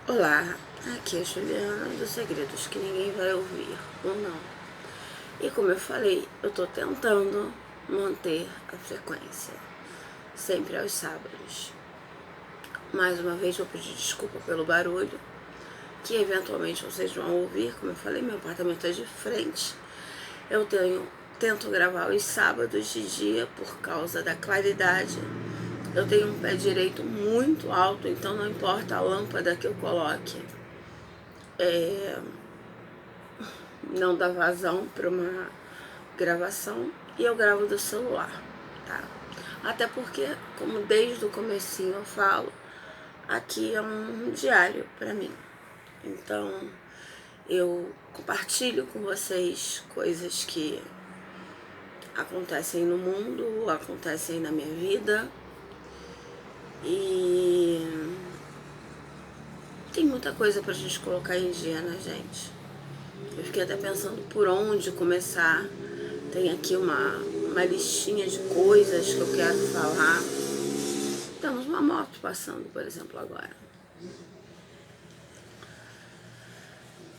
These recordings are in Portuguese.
Olá, aqui é a Juliana dos Segredos que ninguém vai ouvir, ou não. E como eu falei, eu tô tentando manter a frequência, sempre aos sábados. Mais uma vez vou pedir desculpa pelo barulho, que eventualmente vocês vão ouvir. Como eu falei, meu apartamento é de frente. Tento gravar os sábados de dia por causa da claridade. Eu tenho um pé direito muito alto, então não importa a lâmpada que eu coloque, não dá vazão para uma gravação, e eu gravo do celular, tá? Até porque, como desde o comecinho eu falo, aqui é um diário para mim. Então, eu compartilho com vocês coisas que acontecem no mundo, acontecem na minha vida, e tem muita coisa pra gente colocar em dia, né, gente? Eu fiquei até pensando por onde começar. Tem aqui uma listinha de coisas que eu quero falar. Temos uma moto passando, por exemplo, agora.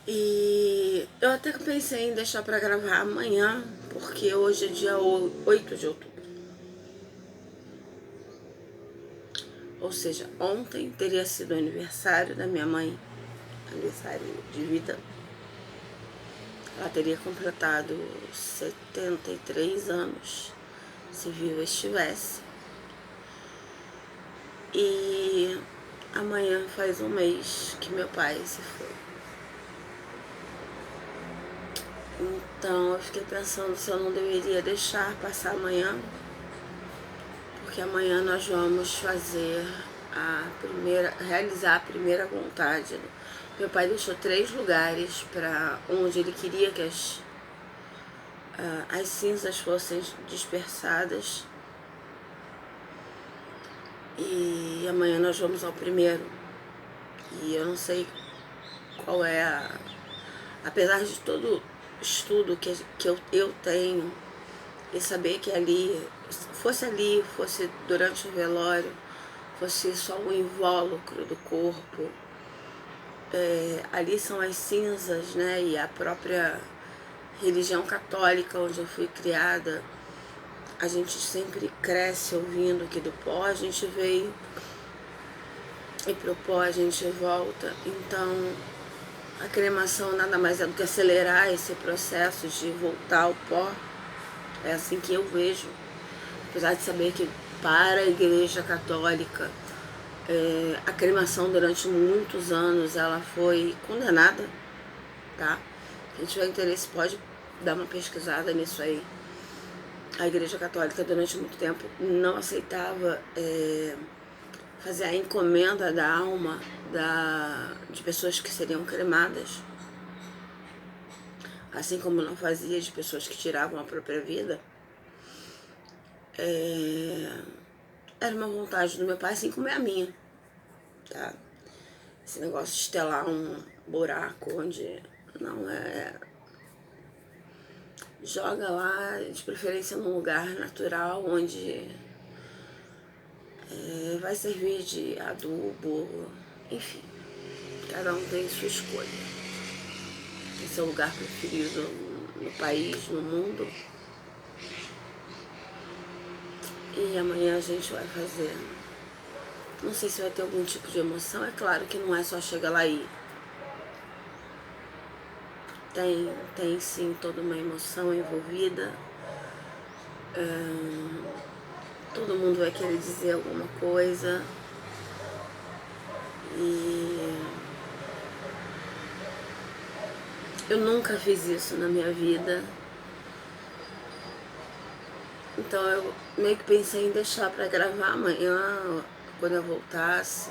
E eu até pensei em deixar pra gravar amanhã, porque hoje é dia 8 de outubro. Ou seja, ontem teria sido o aniversário da minha mãe, aniversário de vida. Ela teria completado 73 anos, se viva estivesse. E amanhã faz um mês que meu pai se foi. Então eu fiquei pensando se eu não deveria deixar passar amanhã, porque amanhã nós vamos realizar a primeira vontade. Meu pai deixou 3 lugares para onde ele queria que as cinzas fossem dispersadas. E amanhã nós vamos ao primeiro. E eu não sei qual é apesar de todo estudo que eu tenho, e saber que fosse durante o velório, fosse só o invólucro do corpo, ali são as cinzas, né? E a própria religião católica onde eu fui criada, a gente sempre cresce ouvindo que do pó a gente veio e pro pó a gente volta. Então a cremação nada mais é do que acelerar esse processo de voltar ao pó. É assim que eu vejo. Apesar de saber que para a Igreja Católica a cremação durante muitos anos ela foi condenada, tá? Quem tiver interesse pode dar uma pesquisada nisso aí. A Igreja Católica durante muito tempo não aceitava fazer a encomenda da alma de pessoas que seriam cremadas, assim como não fazia de pessoas que tiravam a própria vida. Era uma vontade do meu pai, assim como é a minha, tá? Esse negócio de estelar um buraco onde não é... Joga lá, de preferência num lugar natural, onde vai servir de adubo, enfim, cada um tem sua escolha. Tem seu lugar preferido no país, no mundo. E amanhã a gente vai fazer. Não sei se vai ter algum tipo de emoção. É claro que não é só chegar lá e ir. Tem sim toda uma emoção envolvida. Todo mundo vai querer dizer alguma coisa. E eu nunca fiz isso na minha vida. Então eu meio que pensei em deixar pra gravar amanhã, quando eu voltasse.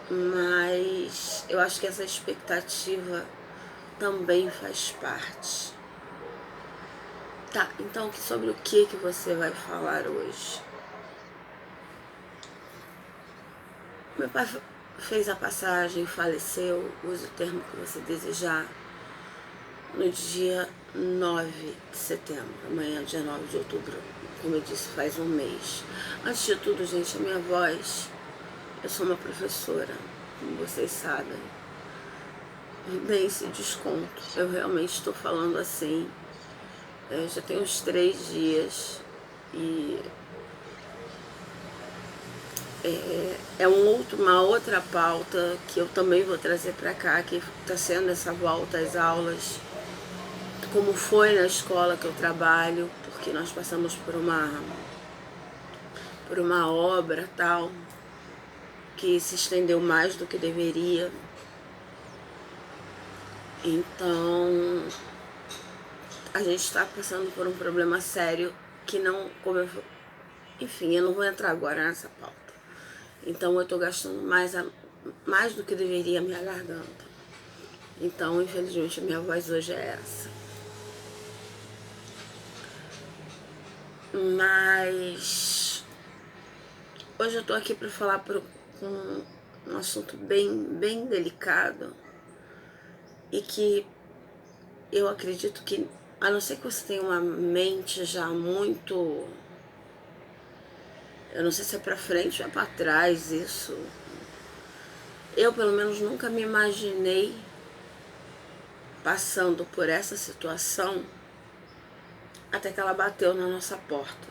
Mas eu acho que essa expectativa também faz parte. Tá, então sobre o que você vai falar hoje? Meu pai fez a passagem, faleceu, use o termo que você desejar, no dia 9 de setembro, amanhã, dia 9 de outubro, como eu disse, faz um mês. Antes de tudo, gente, a minha voz, eu sou uma professora, como vocês sabem. E bem esse desconto, eu realmente estou falando assim, já tem uns 3 dias e é uma outra pauta que eu também vou trazer para cá, que está sendo essa volta às aulas, como foi na escola que eu trabalho, porque nós passamos por uma obra tal, que se estendeu mais do que deveria. Então, a gente está passando por um problema sério que não, enfim, eu não vou entrar agora nessa pauta. Então, eu estou gastando mais do que deveria a minha garganta. Então, infelizmente, a minha voz hoje é essa. Mas hoje eu tô aqui para falar um assunto bem delicado e que eu acredito que, a não ser que você tenha uma mente já muito, eu não sei se é para frente ou é para trás isso, eu pelo menos nunca me imaginei passando por essa situação até que ela bateu na nossa porta.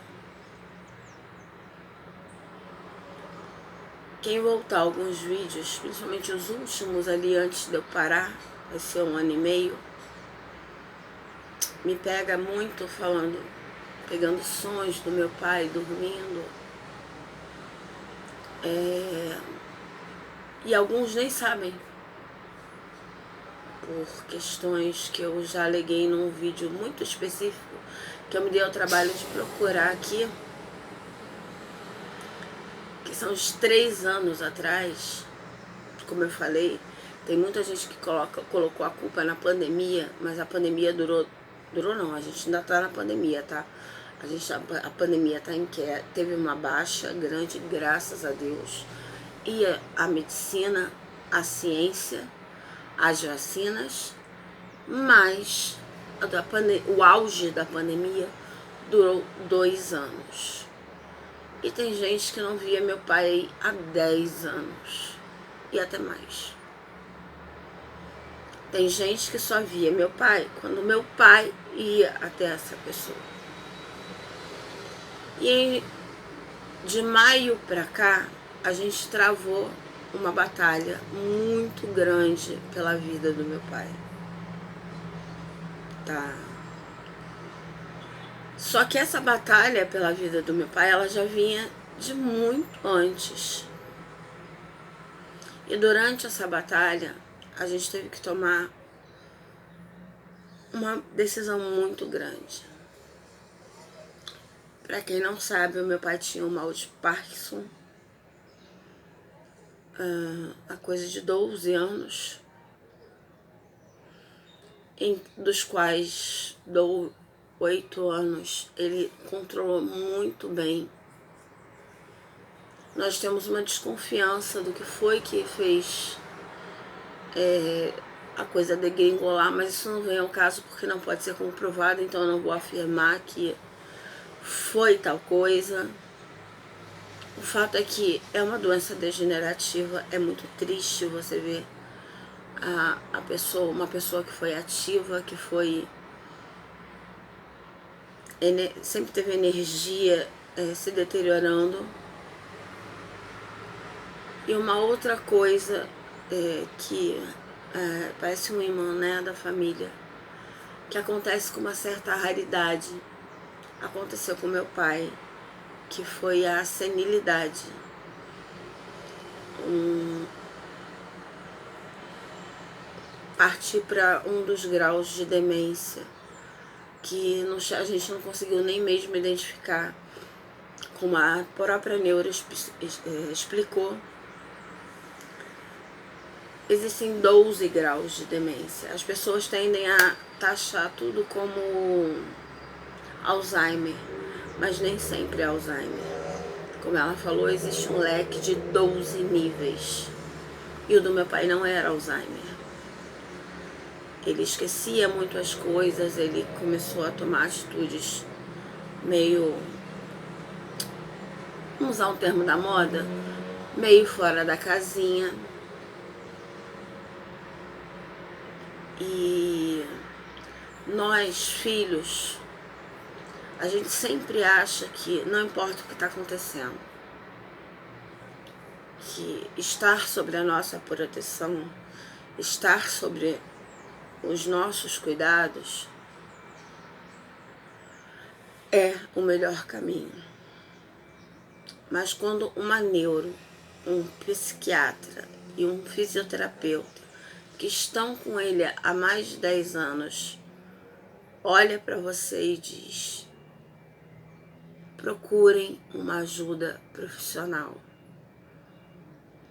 Quem voltar alguns vídeos, principalmente os últimos ali antes de eu parar, vai ser 1 ano e meio, me pega muito pegando sonhos do meu pai dormindo. E alguns nem sabem, por questões que eu já aleguei num vídeo muito específico, que eu me dei ao trabalho de procurar aqui, que são uns 3 anos atrás. Como eu falei, tem muita gente que colocou a culpa na pandemia, mas a pandemia durou não, a gente ainda tá na pandemia, tá? A pandemia tá em queda, teve uma baixa grande, graças a Deus. E a medicina, a ciência, as vacinas, mas o auge da pandemia durou 2 anos. E tem gente que não via meu pai há 10 anos e até mais. Tem gente que só via meu pai quando meu pai ia até essa pessoa. E de maio pra cá, a gente travou uma batalha muito grande pela vida do meu pai. Tá? Só que essa batalha pela vida do meu pai, ela já vinha de muito antes. E durante essa batalha, a gente teve que tomar uma decisão muito grande. Para quem não sabe, o meu pai tinha um mal de Parkinson há coisa de 12 anos, dos quais 8 anos ele controlou muito bem. Nós temos uma desconfiança do que foi que fez a coisa degringolar, mas isso não vem ao caso porque não pode ser comprovado, então eu não vou afirmar que foi tal coisa. O fato é que é uma doença degenerativa, é muito triste você ver uma pessoa que foi ativa, que sempre teve energia se deteriorando. E uma outra coisa que parece um imã, né, da família, que acontece com uma certa raridade, aconteceu com meu pai, que foi a senilidade. Partir para um dos graus de demência que a gente não conseguiu nem mesmo identificar, como a própria neuro explicou. Existem 12 graus de demência. As pessoas tendem a taxar tudo como Alzheimer, mas nem sempre é Alzheimer. Como ela falou, existe um leque de 12 níveis. E o do meu pai não era Alzheimer. Ele esquecia muito as coisas, ele começou a tomar atitudes meio, vamos usar um termo da moda, meio fora da casinha. E nós, filhos, a gente sempre acha que não importa o que está acontecendo, que estar sobre a nossa proteção, estar sobre os nossos cuidados é o melhor caminho. Mas quando uma neuro, um psiquiatra e um fisioterapeuta que estão com ele há mais de 10 anos olha para você e diz: procurem uma ajuda profissional.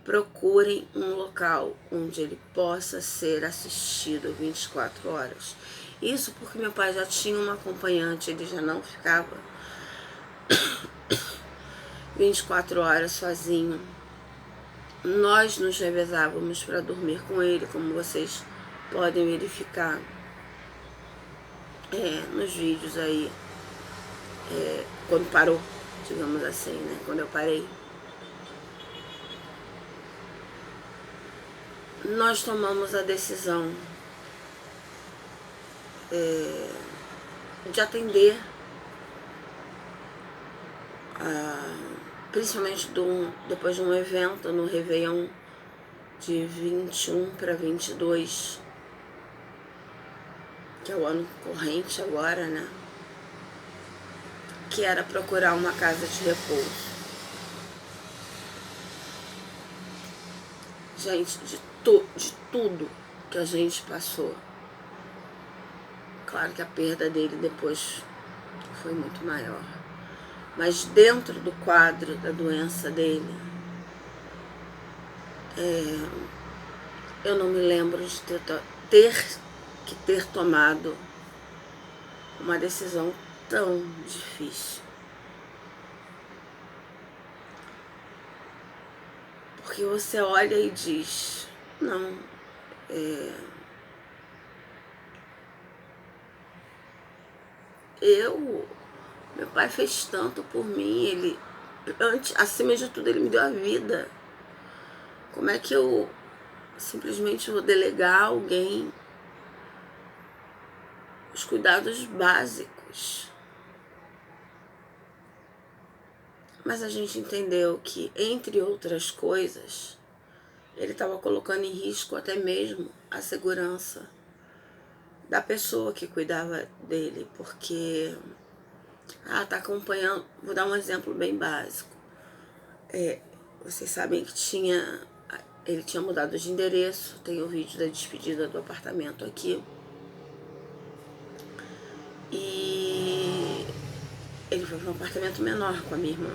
Procurem um local onde ele possa ser assistido 24 horas. Isso porque meu pai já tinha uma acompanhante, ele já não ficava 24 horas sozinho. Nós nos revezávamos para dormir com ele, como vocês podem verificar nos vídeos aí, quando parou, digamos assim, né? Quando eu parei. Nós tomamos a decisão de atender, principalmente depois de um evento no Réveillon de 21 para 22, que é o ano corrente agora, né? Que era procurar uma casa de repouso. Gente, de tudo que a gente passou. Claro que a perda dele depois foi muito maior. Mas dentro do quadro da doença dele, eu não me lembro de ter tomado uma decisão tão difícil. Porque você olha e diz, não, meu pai fez tanto por mim, ele, acima de tudo, ele me deu a vida. Como é que eu simplesmente vou delegar a alguém os cuidados básicos? Mas a gente entendeu que, entre outras coisas, ele estava colocando em risco até mesmo a segurança da pessoa que cuidava dele, porque tá acompanhando. Vou dar um exemplo bem básico. Vocês sabem que ele tinha mudado de endereço. Tem o vídeo da despedida do apartamento aqui. E ele foi para um apartamento menor com a minha irmã.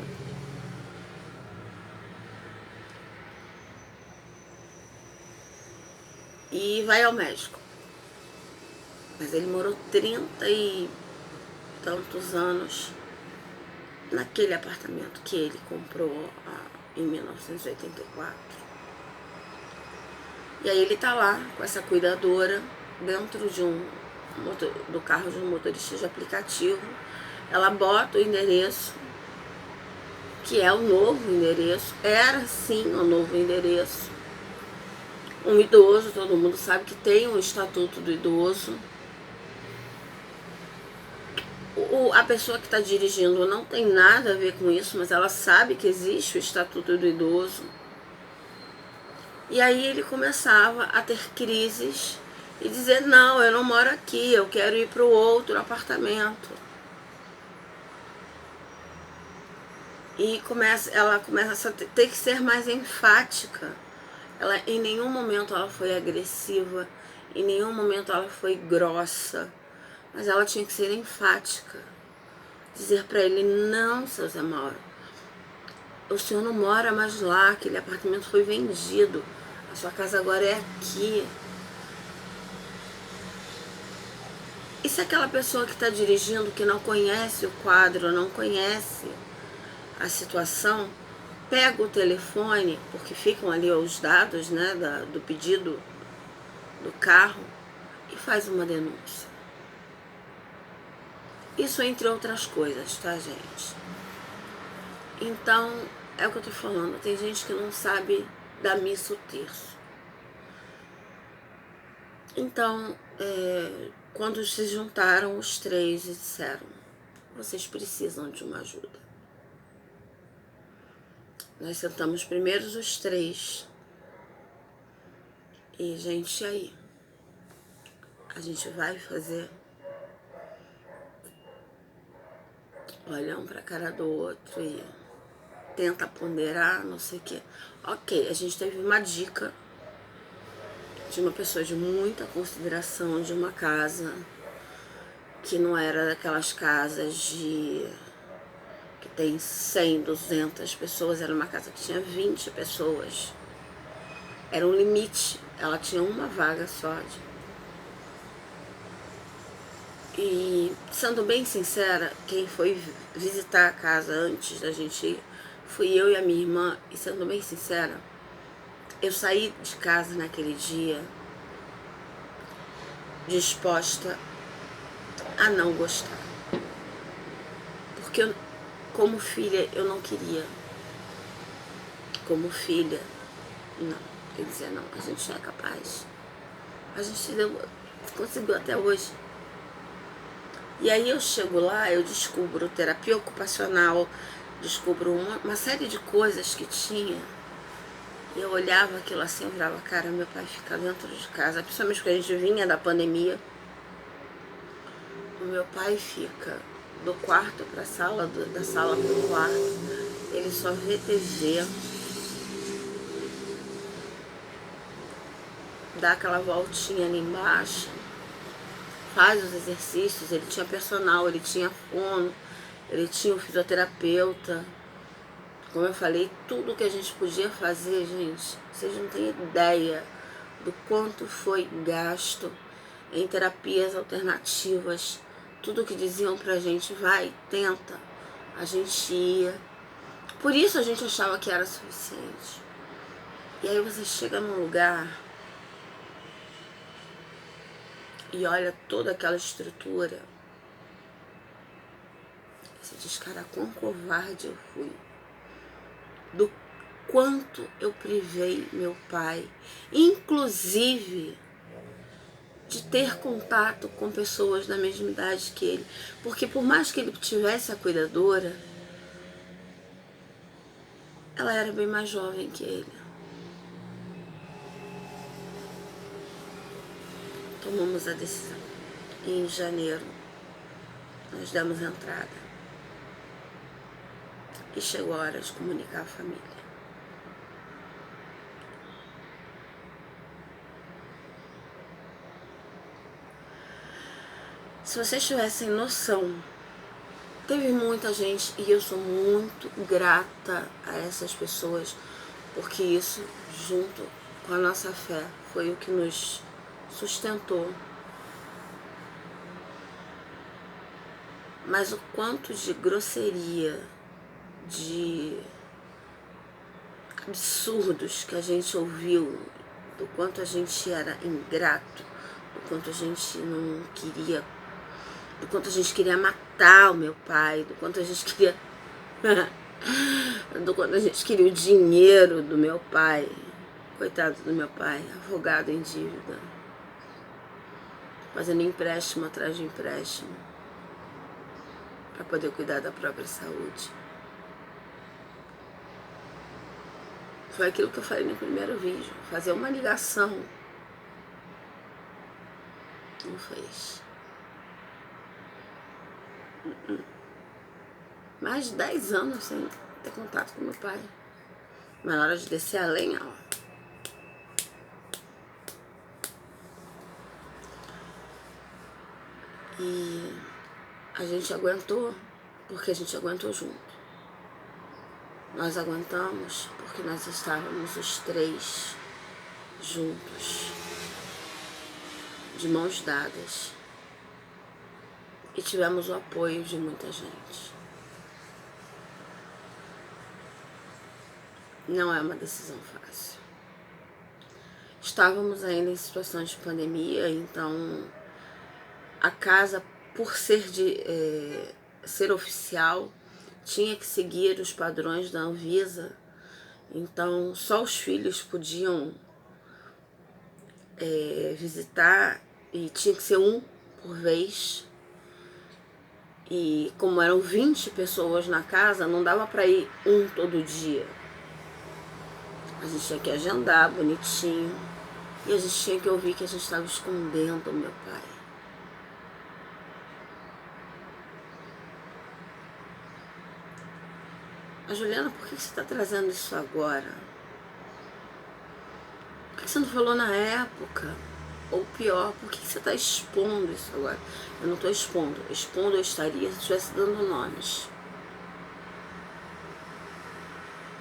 E vai ao médico. Mas ele morou 30 e tantos anos naquele apartamento que ele comprou em 1984. E aí ele tá lá com essa cuidadora dentro do carro de um motorista de aplicativo. Ela bota o endereço, que é o novo endereço, era sim o novo endereço. Um idoso, todo mundo sabe que tem um estatuto do idoso. A pessoa que está dirigindo não tem nada a ver com isso, mas ela sabe que existe o estatuto do idoso. E aí ele começava a ter crises e dizer, não, eu não moro aqui, eu quero ir para o outro apartamento. E ela começa a ter que ser mais enfática. Em nenhum momento ela foi agressiva, em nenhum momento ela foi grossa, mas ela tinha que ser enfática. Dizer para ele, não, seu Zé Mauro, o senhor não mora mais lá, aquele apartamento foi vendido, a sua casa agora é aqui. E se aquela pessoa que está dirigindo, que não conhece o quadro, não conhece a situação, pega o telefone, porque ficam ali os dados, né, do pedido do carro, e faz uma denúncia. Isso entre outras coisas, tá, gente? Então, é o que eu tô falando, tem gente que não sabe da missa o terço. Então, quando se juntaram os três e disseram, vocês precisam de uma ajuda. Nós sentamos primeiro os três. E, gente, aí? A gente vai fazer? Olha um pra cara do outro e tenta ponderar, não sei o quê. Ok, a gente teve uma dica de uma pessoa de muita consideração, de uma casa que não era daquelas casas que tem 100, 200 pessoas, era uma casa que tinha 20 pessoas. Era um limite, ela tinha uma vaga só. E, sendo bem sincera, quem foi visitar a casa antes da gente ir, fui eu e a minha irmã. E, sendo bem sincera, eu saí de casa naquele dia disposta a não gostar. Porque eu, como filha, eu não queria. Como filha, não. Quer dizer, não, a gente não é capaz. A gente conseguiu até hoje. E aí eu chego lá, eu descubro terapia ocupacional, descubro uma série de coisas que tinha. E eu olhava aquilo assim, eu falava, cara, meu pai fica dentro de casa, principalmente porque a gente vinha da pandemia. O meu pai fica do quarto para a sala, da sala para o quarto. Ele só vê TV, dá aquela voltinha ali embaixo, faz os exercícios. Ele tinha personal, ele tinha fono, ele tinha o fisioterapeuta. Como eu falei, tudo que a gente podia fazer, gente, vocês não têm ideia do quanto foi gasto em terapias alternativas. Tudo que diziam pra gente, vai, tenta, a gente ia. Por isso a gente achava que era suficiente. E aí você chega num lugar e olha toda aquela estrutura. Você diz, cara, quão covarde eu fui. Do quanto eu privei meu pai, inclusive de ter contato com pessoas da mesma idade que ele. Porque por mais que ele tivesse a cuidadora, ela era bem mais jovem que ele. Tomamos a decisão. E em janeiro, nós demos entrada. E chegou a hora de comunicar à família. Se vocês tivessem noção, teve muita gente, e eu sou muito grata a essas pessoas, porque isso, junto com a nossa fé, foi o que nos sustentou. Mas o quanto de grosseria, de absurdos que a gente ouviu, do quanto a gente era ingrato, do quanto a gente não queria, do quanto a gente queria matar o meu pai, do quanto a gente queria do quanto a gente queria o dinheiro do meu pai. Coitado do meu pai, afogado em dívida, fazendo empréstimo atrás de empréstimo para poder cuidar da própria saúde. Foi aquilo que eu falei no primeiro vídeo, fazer uma ligação. Não fez. Mais de 10 anos sem ter contato com meu pai. Mas na hora de descer a lenha, ó. E a gente aguentou, porque a gente aguentou junto. Nós aguentamos porque nós estávamos os três juntos, de mãos dadas. E tivemos o apoio de muita gente. Não é uma decisão fácil. Estávamos ainda em situações de pandemia, então a casa, por ser ser oficial, tinha que seguir os padrões da Anvisa. Então só os filhos podiam visitar, e tinha que ser um por vez. E como eram 20 pessoas na casa, não dava para ir um todo dia. A gente tinha que agendar bonitinho. E a gente tinha que ouvir que a gente estava escondendo o meu pai. Mas Juliana, por que você está trazendo isso agora? Por que você não falou na época? Ou pior, por que você está expondo isso agora? Eu não estou expondo. Expondo eu estaria se estivesse dando nomes.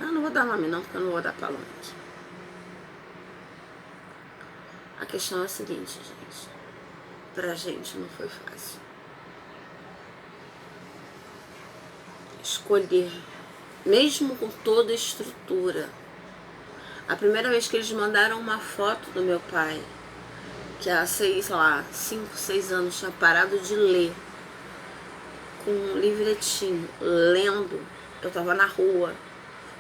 Eu não vou dar nome não, porque eu não vou dar palanque. A questão é a seguinte, gente. Pra gente não foi fácil. Escolher, mesmo com toda a estrutura. A primeira vez que eles mandaram uma foto do meu pai, que há 5, 6 anos tinha parado de ler, com um livretinho, lendo, eu tava na rua.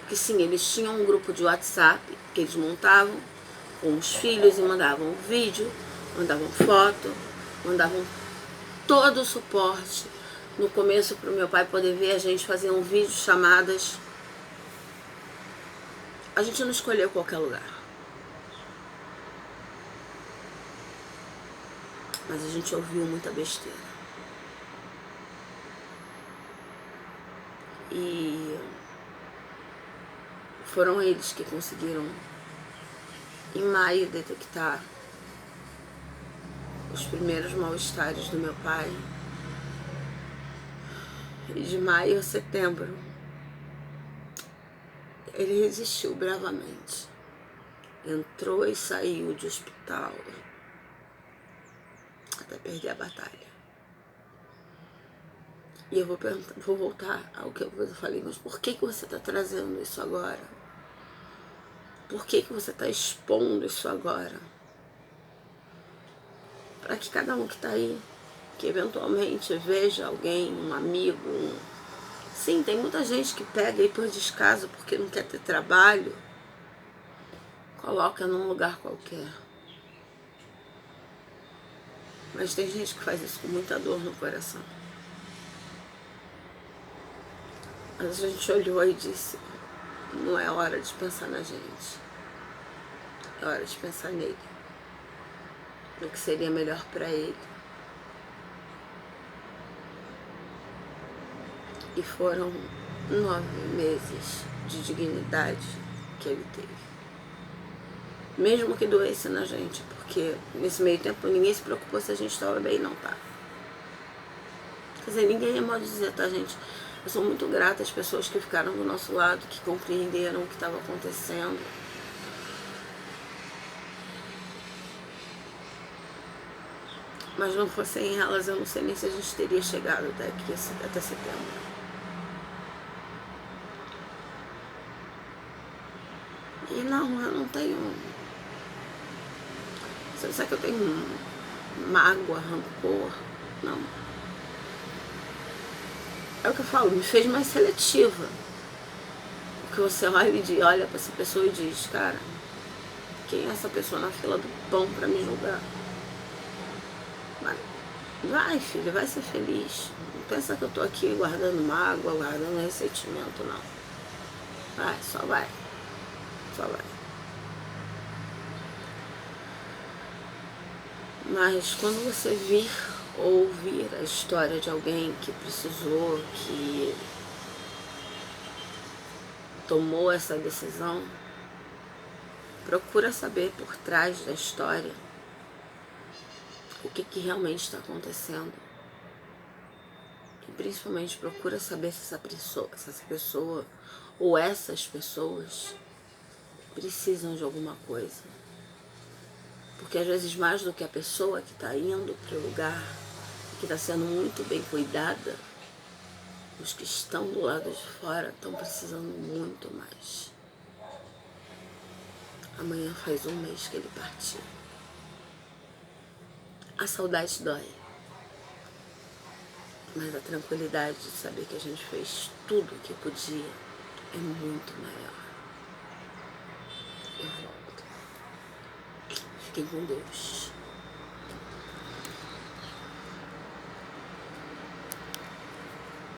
Porque sim, eles tinham um grupo de WhatsApp que eles montavam com os filhos e mandavam vídeo, mandavam foto, mandavam todo o suporte. No começo, para o meu pai poder ver, a gente fazia um vídeo, chamadas. A gente não escolheu qualquer lugar. Mas a gente ouviu muita besteira. E foram eles que conseguiram, em maio, detectar os primeiros mal-estares do meu pai. E de maio a setembro, ele resistiu bravamente. Entrou e saiu de hospital até perder a batalha. E eu vou voltar ao que eu falei, mas por que você está trazendo isso agora? Por que você está expondo isso agora? Para que cada um que está aí, que eventualmente veja alguém, um amigo, Sim, tem muita gente que pega e por descaso, porque não quer ter trabalho, coloca num lugar qualquer. Mas tem gente que faz isso com muita dor no coração. Mas a gente olhou e disse, não é hora de pensar na gente. É hora de pensar nele. No que seria melhor para ele. E foram 9 meses de dignidade que ele teve. Mesmo que doesse na gente, porque nesse meio tempo ninguém se preocupou se a gente estava bem, não tá. Quer dizer, ninguém é modo de dizer, tá, gente? Eu sou muito grata às pessoas que ficaram do nosso lado, que compreenderam o que estava acontecendo. Mas não fossem elas, eu não sei nem se a gente teria chegado até setembro. E não, eu não tenho... Você não sabe que eu tenho mágoa, rancor? Não. É o que eu falo, me fez mais seletiva. Porque você olha pra essa pessoa e diz, cara, quem é essa pessoa na fila do pão pra me julgar? Vai, filho, vai ser feliz. Não pensa que eu tô aqui guardando mágoa, guardando ressentimento, não. Vai, só vai. Só vai. Mas quando você vir ou ouvir a história de alguém que precisou, que tomou essa decisão, procura saber por trás da história o que realmente está acontecendo. E principalmente procura saber se essa pessoa ou essas pessoas precisam de alguma coisa. Porque às vezes mais do que a pessoa que está indo para o lugar, que está sendo muito bem cuidada, os que estão do lado de fora estão precisando muito mais. Amanhã faz 1 mês que ele partiu. A saudade dói. Mas a tranquilidade de saber que a gente fez tudo o que podia é muito maior. Eu volto. Fiquem com Deus.